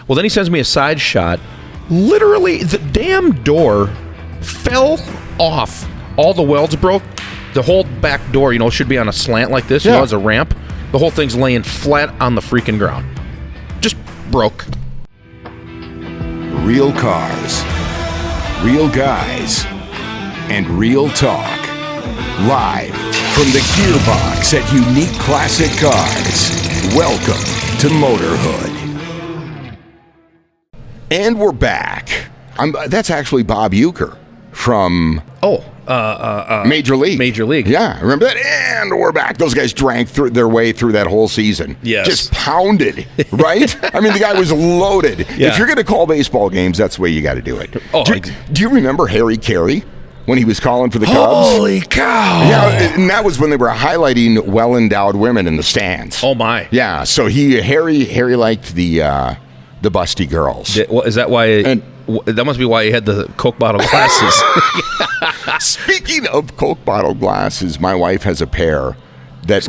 Well, then he sends me a side shot. Literally, the damn door fell off. All the welds broke. The whole back door, should be on a slant like this, as a ramp. The whole thing's laying flat on the freaking ground. Just broke. Real cars, real guys, and real talk. Live from the gearbox at Unique Classic Cars. Welcome to Motorhood. And we're back. That's actually Bob Uecker from Major League. Major League. Yeah, remember that? And we're back. Those guys drank their way through that whole season. Yes. Just pounded, right? I mean, the guy was loaded. Yeah. If you're going to call baseball games, that's the way you got to do it. Oh, do you remember Harry Carey when he was calling for the Cubs? Holy cow. Yeah, and that was when they were highlighting well-endowed women in the stands. Oh, my. Yeah, so Harry liked the busty girls. Is that why... that must be why he had the Coke bottle glasses. Speaking of Coke bottle glasses, my wife has a pair that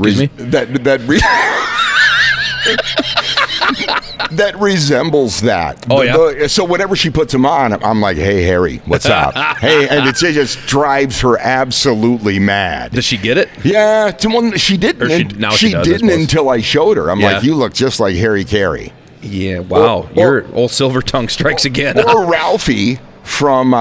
that resembles that. Oh, yeah? So whenever she puts them on, I'm like, "Hey, Harry, what's up?" Hey, and it just drives her absolutely mad. Does she get it? Yeah, she didn't. She didn't until I showed her. I'm like, "You look just like Harry Carey." Yeah, wow. Your old silver tongue strikes again. Or Ralphie from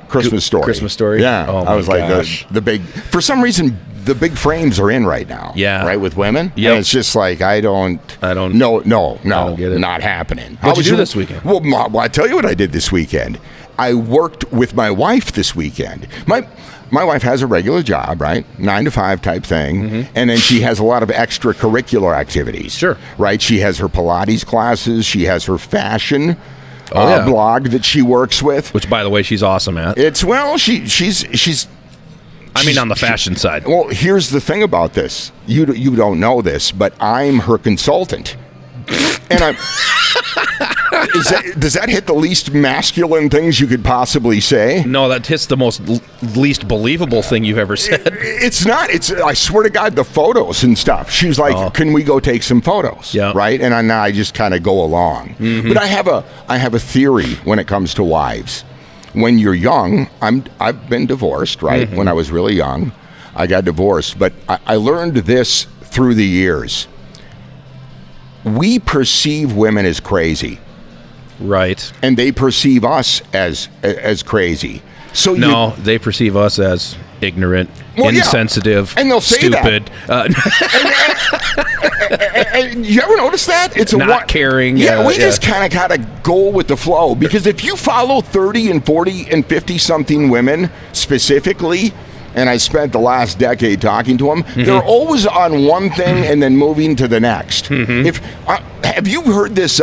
Christmas Story. Christmas Story? Yeah. Oh, I was gosh. like, the big... For some reason, the big frames are in right now. Yeah. Right, with women? Yep. And it's just like, I don't... No, don't get it. not happening. What'd you do this weekend? Well, I tell you what I did this weekend. I worked with my wife this weekend. My wife has a regular job, right? 9 to 5 type thing. Mm-hmm. And then she has a lot of extracurricular activities. Sure. Right? She has her Pilates classes. She has her fashion blog that she works with. Which, by the way, she's awesome at. She's on the fashion side. Well, here's the thing about this. You don't know this, but I'm her consultant. And I'm... Does that hit the least masculine things you could possibly say? No, that hits the least believable thing you've ever said. It's not. I swear to God, the photos and stuff. She's like, "Can we go take some photos?" Yeah. Right. And I just kind of go along. Mm-hmm. But I have a theory when it comes to wives. When you're young, I've been divorced. Right. Mm-hmm. When I was really young, I got divorced. But I learned this through the years. We perceive women as crazy. Right. And they perceive us as crazy. So they perceive us as ignorant, insensitive, and they'll say stupid. And you ever notice that? It's not caring. Yeah, we just kind of gotta go with the flow, because if you follow 30 and 40 and 50 something women specifically, and I spent the last decade talking to them, mm-hmm. They're always on one thing and then moving to the next. Mm-hmm. Have you heard this?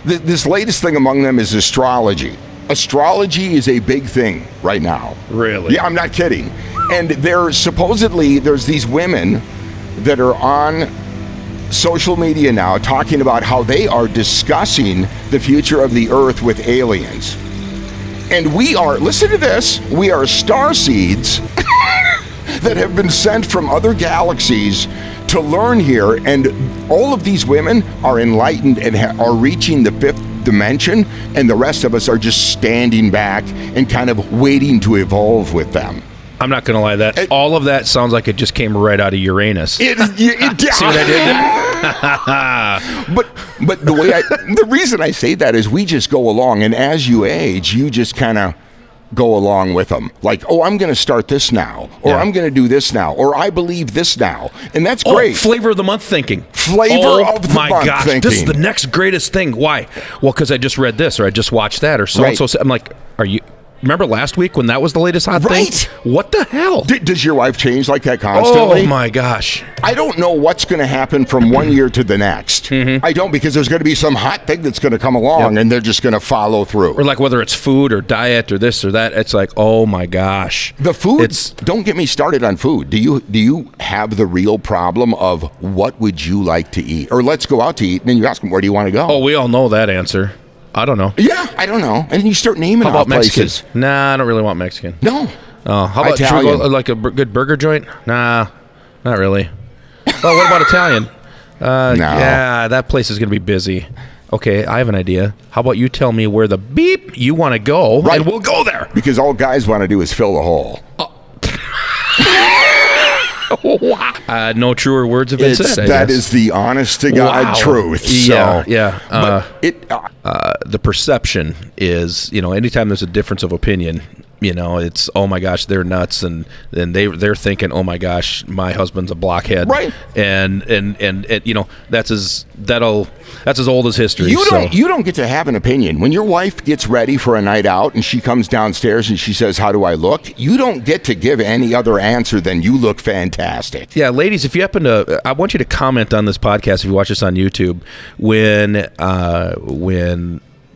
This latest thing among them is astrology. Astrology is a big thing right now. Really? Yeah, I'm not kidding. And there's these women that are on social media now talking about how they are discussing the future of the Earth with aliens. And listen to this, we are star seeds that have been sent from other galaxies to learn here, and all of these women are enlightened and are reaching the 5th dimension, and the rest of us are just standing back and kind of waiting to evolve with them. I'm not going to lie, all of that sounds like it just came right out of Uranus. See what I did there? But the reason I say that is we just go along, and as you age, you just kind of go along with them. Like, I'm going to start this now, or I'm going to do this now, or I believe this now. And that's great. Flavor of the month thinking. Flavor of the month thinking. This is the next greatest thing. Why? Well, because I just read this, or I just watched that, or so-and-so. I'm like, are you... Remember last week when that was the latest hot thing? What the hell? Does your wife change like that constantly? Oh, my gosh. I don't know what's going to happen from one year to the next. Mm-hmm. I don't, because there's going to be some hot thing that's going to come along, and they're just going to follow through. Or like whether it's food or diet or this or that, it's like, oh, my gosh. The food, don't get me started on food. Do you have the real problem of what would you like to eat? Or let's go out to eat, and then you ask them, where do you want to go? Oh, we all know that answer. I don't know. Yeah, I don't know. And then you start naming How about places. Mexican? Nah, I don't really want Mexican. No. Oh, how about Italian? Like a good burger joint? Nah, not really. Well, what about Italian? No. Yeah, that place is going to be busy. Okay, I have an idea. How about you tell me where the beep you want to go, Right. and we'll go there. Because all guys want to do is fill the hole. No truer words have been said. That is the honest to God truth. Yeah, So, yeah. but The perception is, anytime there's a difference of opinion, it's, oh my gosh, they're nuts, and then they're thinking, oh my gosh, my husband's a blockhead, Right. And that's as old as history. You don't get to have an opinion. When your wife gets ready for a night out and she comes downstairs and she says, how do I look? You don't get to give any other answer than you look fantastic. Yeah, ladies, if you happen to, I want you to comment on this podcast if you watch this on YouTube when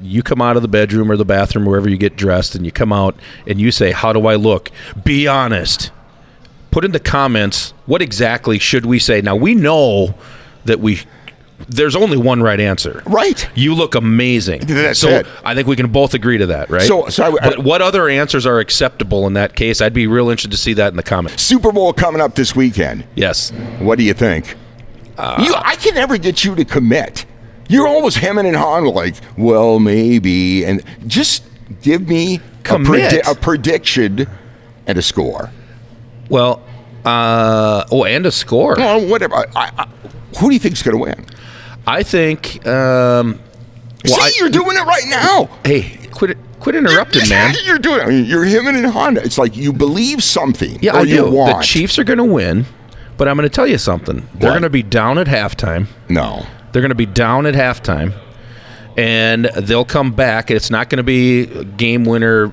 you come out of the bedroom or the bathroom, wherever you get dressed, and you come out and you say, how do I look? Be honest. Put in the comments, what exactly should we say? Now, we know that there's only one right answer. Right. You look amazing. That's so it. I think we can both agree to that, right? But what other answers are acceptable in that case? I'd be real interested to see that in the comments. Super Bowl coming up this weekend. Yes. What do you think? I can never get you to commit. You're always hemming and hawing like, well, maybe. And just give me a prediction and a score. Well, and a score. Well, whatever. Who do you think's going to win? I think. You're doing it right now. Hey, quit interrupting, man. You're doing it. I mean, you're hemming and hawing. It's like you believe something. Yeah, or I do. You want. The Chiefs are going to win, but I'm going to tell you something. They're going to be down at halftime. No. They're going to be down at halftime, and they'll come back. It's not going to be a game winner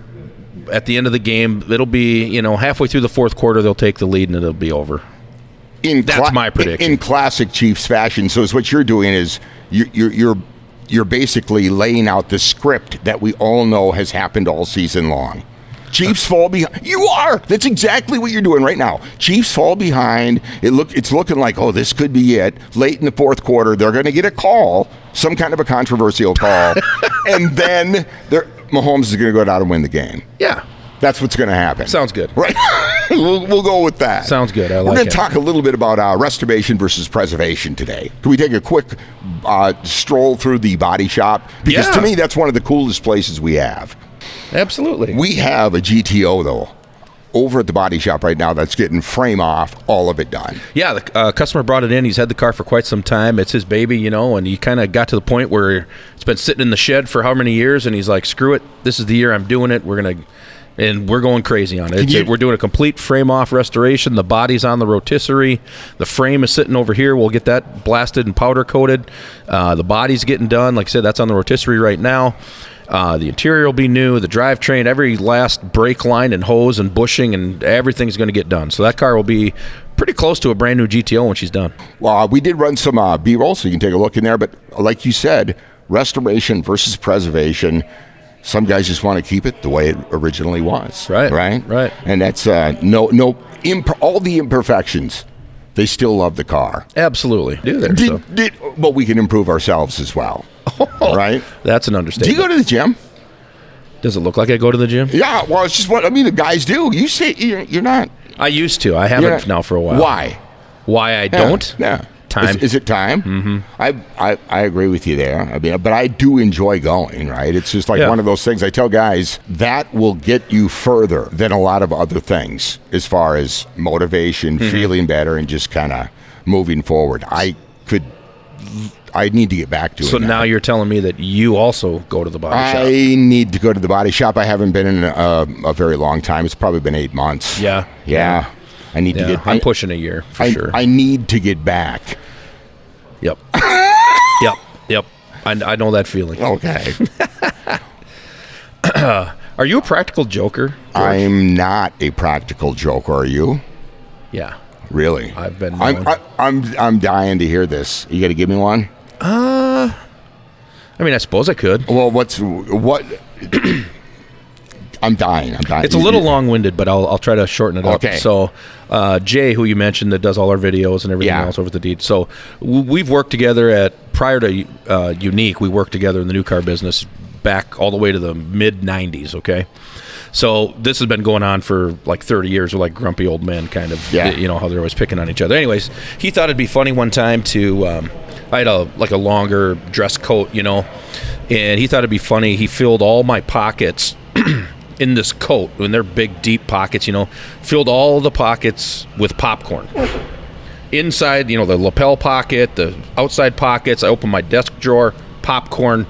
at the end of the game. It'll be, halfway through the fourth quarter, they'll take the lead, and it'll be over. That's my prediction. In classic Chiefs fashion. So what you're doing is you're basically laying out the script that we all know has happened all season long. Chiefs fall behind. You are. That's exactly what you're doing right now. Chiefs fall behind. It's looking like, oh, this could be it. Late in the fourth quarter, they're going to get a call, some kind of a controversial call, and then Mahomes is going to go down and win the game. Yeah. That's what's going to happen. Sounds good. Right? we'll go with that. Sounds good. We're going to talk a little bit about restoration versus preservation today. Can we take a quick stroll through the body shop? Because to me, that's one of the coolest places we have. Absolutely. We have a GTO, though, over at the body shop right now that's getting frame off, all of it done. Yeah, the customer brought it in. He's had the car for quite some time. It's his baby, and he kind of got to the point where it's been sitting in the shed for how many years, and he's like, screw it. This is the year I'm doing it. We're going crazy on it. We're doing a complete frame-off restoration. The body's on the rotisserie. The frame is sitting over here. We'll get that blasted and powder-coated. The body's getting done. Like I said, that's on the rotisserie right now. The interior will be new. The drivetrain, every last brake line and hose and bushing and everything's going to get done. So that car will be pretty close to a brand new GTO when she's done. Well, we did run some B-roll, so you can take a look in there. But like you said, restoration versus preservation. Some guys just want to keep it the way it originally was. Right. And that's all the imperfections. They still love the car. Absolutely. But we can improve ourselves as well. Right? That's an understatement. Do you go to the gym? Does it look like I go to the gym? Yeah, well, it's just the guys do. You say you're not. I used to. I haven't now for a while. Why I don't? Yeah. Time. Is it time? Mm-hmm. I agree with you there. But I do enjoy going, right? It's just like one of those things I tell guys, that will get you further than a lot of other things as far as motivation, feeling better, and just kind of moving forward. I need to get back to it. So now you're telling me that you also go to the body shop? I need to go to the body shop. I haven't been in a very long time. It's probably been 8 months. Yeah. I need to get. I'm pushing a year for sure. I need to get back. Yep. Yep. I know that feeling. Okay. Are you a practical joker, George? I'm not a practical joker. Are you? Yeah. Really? I've been. I'm dying to hear this. You got to give me one. I suppose I could. Well, what? I'm dying. It's a little long-winded, but I'll try to shorten it up. Okay. So, Jay, who you mentioned that does all our videos and everything else over at the Deed. So, we've worked together prior to Unique. We worked together in the new car business back all the way to the mid-'90s. Okay. So this has been going on for like 30 years. We're like grumpy old men, kind of. Yeah. How they're always picking on each other. Anyways, he thought it'd be funny one time to I had a longer dress coat, you know, and he thought it'd be funny. He filled all my pockets in this coat, and they're big, deep pockets, you know, filled all the pockets with popcorn. Inside, you know, the lapel pocket, the outside pockets, I opened my desk drawer, popcorn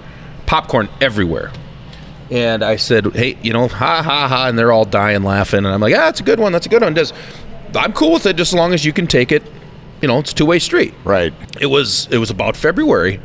everywhere. And I said, hey, you know, ha, ha, ha, and they're all dying laughing. And I'm like, that's a good one. I'm cool with it just as long as you can take it. You know, it's a two-way street. Right. It was about February.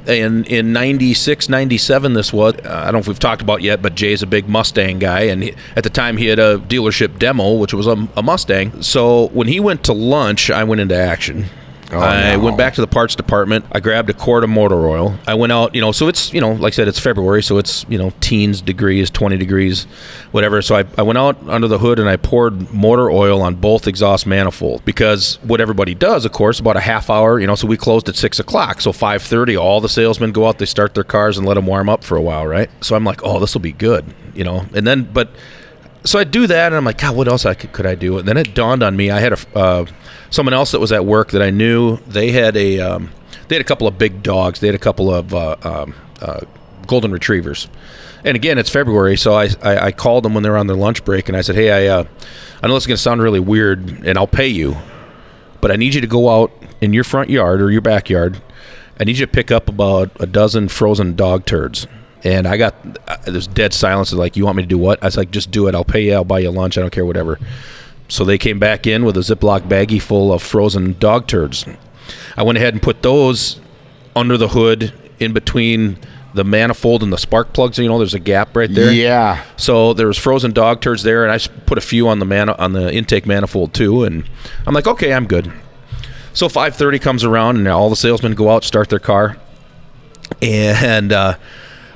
And in 96, 97, this was, I don't know if we've talked about yet, but Jay's a big Mustang guy. And at the time, he had a dealership demo, which was a Mustang. So when he went to lunch, I went into action. I went back to the parts department. I grabbed a quart of motor oil. I went out, you know, so it's, you know, like I said, it's February, so it's, you know, teens degrees, 20 degrees, whatever. So I went out under the hood and I poured motor oil on both exhaust manifolds, because what everybody does, of course, about a half hour, you know, so we closed at 6 o'clock. So 5:30, all the salesmen go out, they start their cars and let them warm up for a while, right? So I'm like, oh, this will be good, you know, and then, so I do that, and I'm like, God, what else could I do? And then it dawned on me, I had someone else that was at work that I knew. They had a couple of big dogs. They had a couple of golden retrievers. And again, it's February, so I called them when they were on their lunch break, and I said, hey, I know this is going to sound really weird, and I'll pay you, but I need you to go out in your front yard or your backyard. I need you to pick up about a dozen frozen dog turds. And I got this dead silence. Like, you want me to do what? I was like, just do it. I'll pay you. I'll buy you lunch. I don't care, whatever. So they came back in with a Ziploc baggie full of frozen dog turds. I went ahead and put those under the hood in between the manifold and the spark plugs. You know, there's a gap right there. Yeah. So there was frozen dog turds there, and I put a few on the intake manifold too. And I'm like, okay, I'm good. So 5:30 comes around, and all the salesmen go out, start their car, and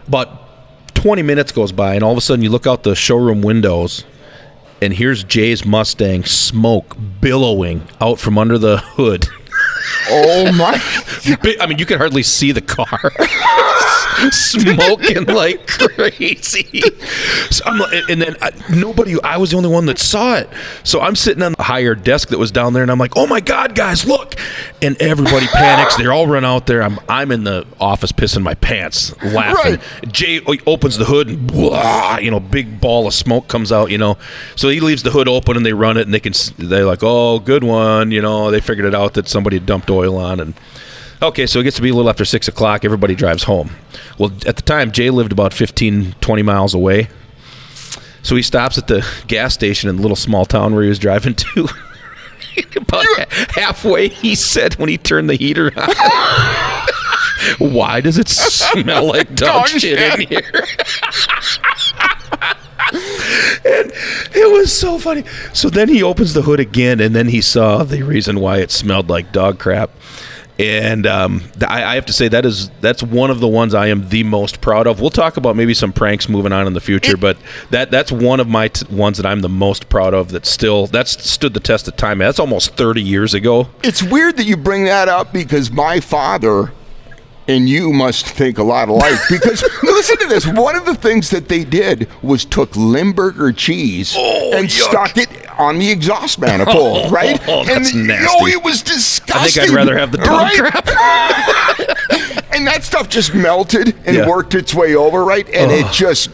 about 20 minutes goes by, and all of a sudden you look out the showroom windows, and here's Jay's Mustang, smoke billowing out from under the hood. Oh, my. I mean, you can hardly see the car. Smoking like crazy. So I was the only one that saw it. So I'm sitting on the higher desk that was down there, and I'm like, oh my God, guys, look. And everybody panics. They all run out there. I'm in the office pissing my pants, laughing. Right. Jay opens the hood, and blah, you know, big ball of smoke comes out, you know. So he leaves the hood open, and they run it, and they're like, oh, good one. You know, they figured it out that somebody dumped oil on. And okay, so it gets to be a little after 6 o'clock. Everybody drives home. Well, at the time, Jay lived about 15, 20 miles away. So he stops at the gas station in the little small town where he was driving to. About halfway, he said when he turned the heater on, why does it smell like dog shit in here? And it was so funny. So then he opens the hood again, and then he saw the reason why it smelled like dog crap. And I have to say that's one of the ones I am the most proud of. We'll talk about maybe some pranks moving on in the future, but that's one of my ones that I'm the most proud of. That's stood the test of time. That's almost 30 years ago. It's weird that you bring that up, because my father and you must think a lot alike. Because listen to this. One of the things that they did was took Limburger cheese and stuck it on the exhaust manifold, right? That's nasty. No, it was disgusting. I think I'd rather have the dog crap. And that stuff just melted and worked its way over, right? And it just,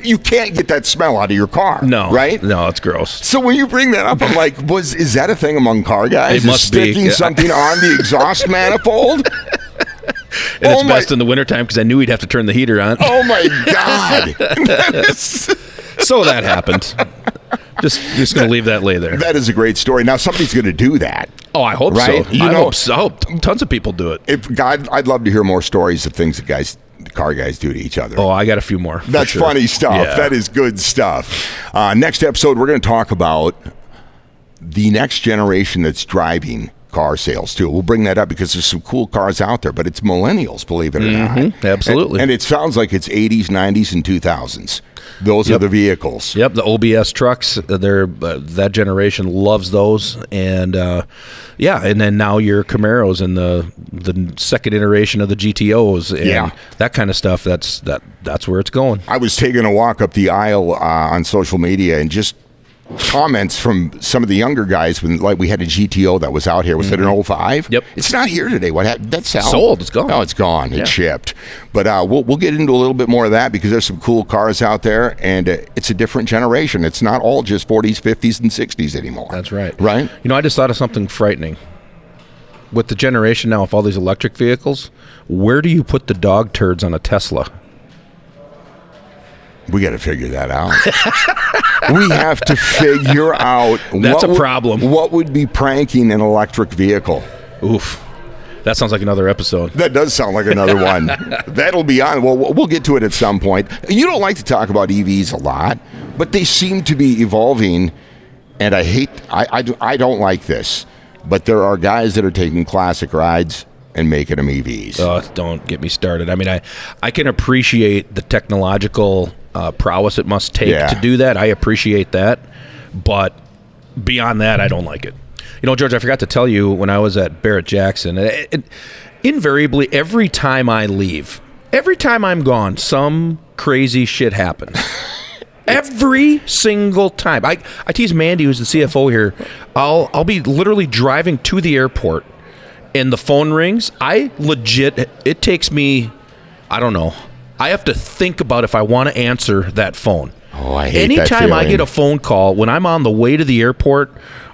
you can't get that smell out of your car. No. Right? No, it's gross. So when you bring that up, I'm like, is that a thing among car guys? It must be. Sticking something on the exhaust manifold? And it's best in the wintertime, because I knew he'd have to turn the heater on. Oh, my God. So that happened. Just going to leave that lay there. That is a great story. Now, somebody's going to do that. Oh, I hope right? so. I hope so. Tons of people do it. I'd love to hear more stories of things that car guys do to each other. Oh, I got a few more. That's funny stuff. Yeah. That is good stuff. Next episode, we're going to talk about the next generation that's driving car sales too. We'll bring that up because there's some cool cars out there, but it's millennials, believe it or not. Absolutely. And it sounds like it's 80s, 90s, and 2000s. Those are the vehicles. Yep, the OBS trucks. That generation loves those, and and then now your Camaros and the second iteration of the GTOs and that kind of stuff. That's where it's going. I was taking a walk up the aisle on social media and just comments from some of the younger guys when like we had a GTO that was out here. Was it an 05? Yep. It's not here today. What happened? That's Sold. It's gone. No, it's gone. Yeah. It shipped. But we'll get into a little bit more of that because there's some cool cars out there, and it's a different generation. It's not all just 40s, 50s, and 60s anymore. That's right. Right? You know, I just thought of something frightening. With the generation now of all these electric vehicles, where do you put the dog turds on a Tesla? We got to figure that out. We have to figure out. That's a problem. What would be pranking an electric vehicle? Oof. That sounds like another episode. That does sound like another one. That'll be on. Well, we'll get to it at some point. You don't like to talk about EVs a lot, but they seem to be evolving, and I don't like this. But there are guys that are taking classic rides and making them EVs. Oh, don't get me started. I mean, I can appreciate the technological prowess it must take to do that. I appreciate that. But beyond that, I don't like it. You know, George, I forgot to tell you when I was at Barrett-Jackson, invariably, every time I leave, every time I'm gone, some crazy shit happens. Every single time. I tease Mandy, who's the CFO here, I'll be literally driving to the airport, and the phone rings. It takes me, I don't know. I have to think about if I want to answer that phone. Oh, I hate Anytime that feeling. I get a phone call, when I'm on the way to the airport,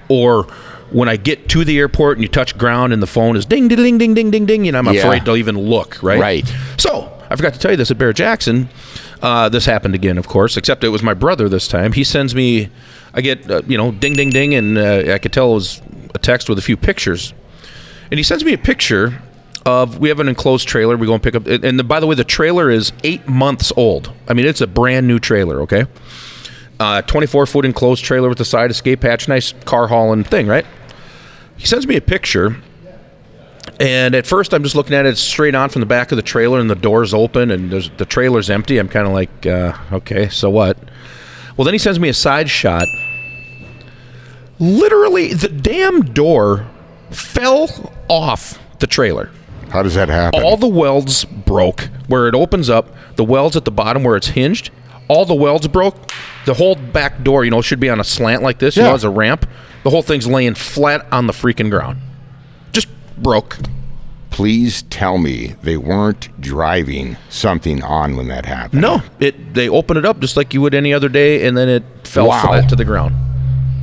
or when I get to the airport and you touch ground and the phone is ding, ding, ding, ding, ding, ding, ding, and I'm afraid to even look, right? Right. So, I forgot to tell you this at Barrett-Jackson. This happened again, of course, except it was my brother this time. He sends me, I get, ding, ding, ding, and I could tell it was a text with a few pictures. And he sends me a picture of, we have an enclosed trailer. We go and pick up, and by the way, the trailer is 8 months old. I mean, it's a brand new trailer, okay? 24-foot enclosed trailer with a side escape hatch, nice car hauling thing, right? He sends me a picture, and at first I'm just looking at it straight on from the back of the trailer, and the door's open, and the trailer's empty. I'm kind of like, okay, so what? Well, then he sends me a side shot. Literally, the damn door fell off the trailer. How does that happen? All the welds broke. Where it opens up, the welds at the bottom where it's hinged, all the welds broke. The whole back door, should be on a slant like this, as a ramp. The whole thing's laying flat on the freaking ground. Just broke. Please tell me they weren't driving something on when that happened. No, they opened it up just like you would any other day, and then it fell flat to the ground.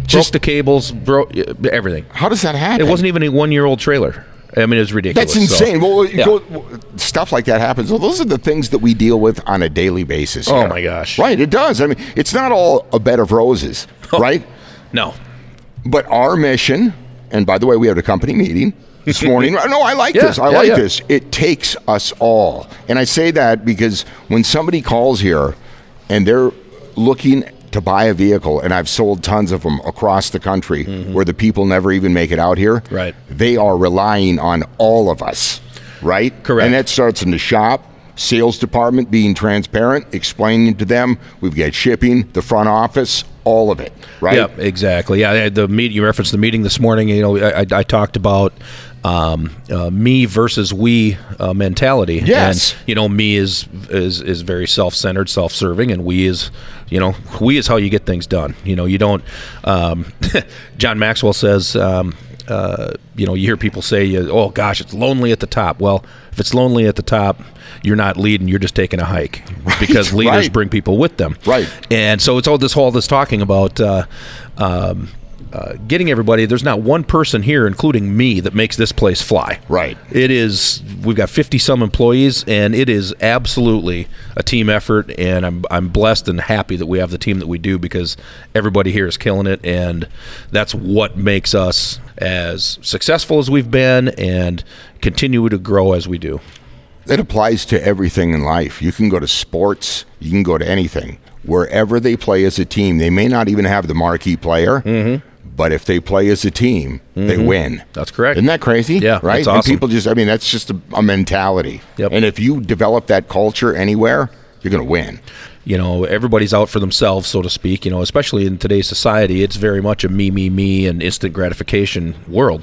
Just the cables, broke everything. How does that happen? It wasn't even a 1-year-old trailer. I mean, it was ridiculous. That's insane. So, Stuff like that happens. Well, those are the things that we deal with on a daily basis here. Oh, my gosh. Right, it does. I mean, it's not all a bed of roses, right? No. But our mission, and by the way, we had a company meeting this morning. No, I like this. I like this. It takes us all. And I say that because when somebody calls here and they're looking to buy a vehicle, and I've sold tons of them across the country where the people never even make it out here, right? They are relying on all of us, right? Correct. And that starts in the shop, sales department being transparent, explaining to them we've got shipping, the front office, all of it, right? Yeah, exactly. Yeah, you referenced the meeting this morning. I talked about me versus we mentality. Yes. And me is very self-centered, self-serving, and we is how you get things done. You don't. John Maxwell says, you hear people say, "Oh gosh, it's lonely at the top." Well, if it's lonely at the top, you're not leading; you're just taking a hike, because leaders bring people with them. Right. And so it's all this talking about. Getting everybody, there's not one person here, including me, that makes this place fly. Right. We've got 50-some employees, and it is absolutely a team effort, and I'm blessed and happy that we have the team that we do, because everybody here is killing it, and that's what makes us as successful as we've been and continue to grow as we do. It applies to everything in life. You can go to sports, you can go to anything. Wherever they play as a team, they may not even have the marquee player, but if they play as a team, they win. That's correct. Isn't that crazy? Yeah, right? that's awesome. And people that's just a mentality. Yep. And if you develop that culture anywhere, you're going to win. Everybody's out for themselves, so to speak, especially in today's society. It's very much a me, and instant gratification world.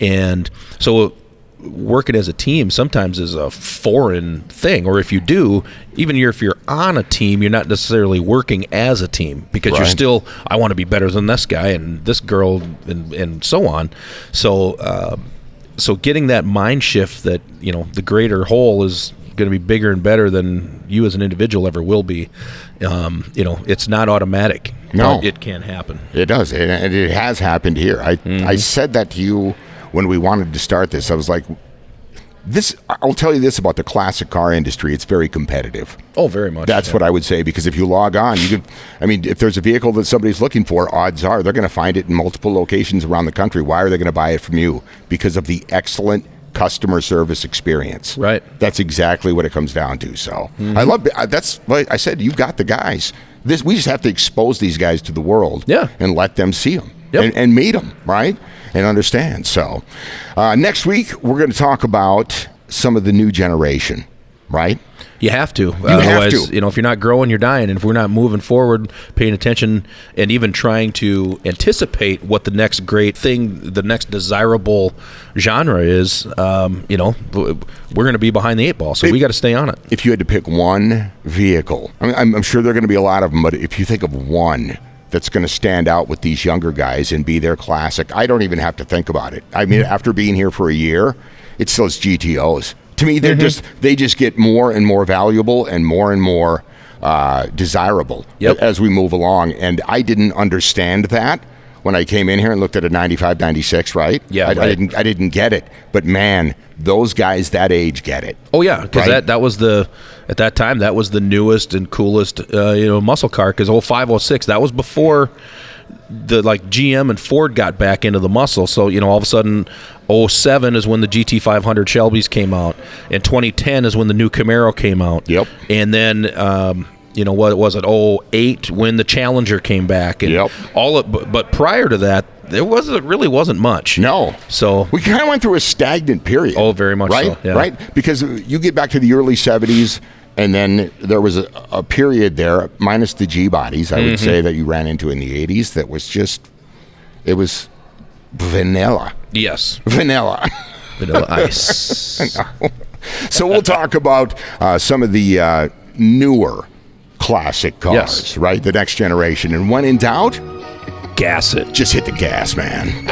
And so working as a team sometimes is a foreign thing. Or if you do, even if you're on a team, you're not necessarily working as a team because you're still, I want to be better than this guy and this girl and so on. So, so getting that mind shift that, the greater whole is going to be bigger and better than you as an individual ever will be. It's not automatic. No, it can happen. It does, and it has happened here. I said that to you when we wanted to start this. I was like, I'll tell you this about the classic car industry. It's very competitive. Oh, very much. That's what I would say, because if you log on, if there's a vehicle that somebody's looking for, odds are they're going to find it in multiple locations around the country. Why are they going to buy it from you? Because of the excellent customer service experience. Right. That's exactly what it comes down to. So I love it. That's what I said. You've got the guys. We just have to expose these guys to the world. Yeah. And let them see them. Yep. And meet them, right? And understand. So next week, we're going to talk about some of the new generation, right? You have to. Otherwise, if you're not growing, you're dying. And if we're not moving forward, paying attention, and even trying to anticipate what the next great thing, the next desirable genre is, we're going to be behind the eight ball. So we got to stay on it. If you had to pick one vehicle, I'm sure there are going to be a lot of them, but if you think of one that's going to stand out with these younger guys and be their classic, I don't even have to think about it. I mean, after being here for a year, it's those GTOs. To me, they just get more and more valuable and more desirable as we move along. And I didn't understand that when I came in here and looked at a 95, 96, right? Yeah, I didn't get it. But man, those guys that age get it. Oh yeah, because that was at that time that was the newest and coolest muscle car. Because 05, 06, that was before the GM and Ford got back into the muscle. So all of a sudden 07 is when the GT500 Shelbys came out, and 2010 is when the new Camaro came out. Yep. And then what was it, 08 when the Challenger came back, and but prior to that there really wasn't much. No. So we kind of went through a stagnant period. Oh, very much right? so. Yeah. Right? Because you get back to the early 70s, and then there was a period there, minus the G-bodies, I would say, that you ran into in the 80s that was it was vanilla. Yes. Vanilla ice. So we'll talk about some of the newer classic cars, right? The next generation. And when in doubt, gas it. Just hit the gas, man.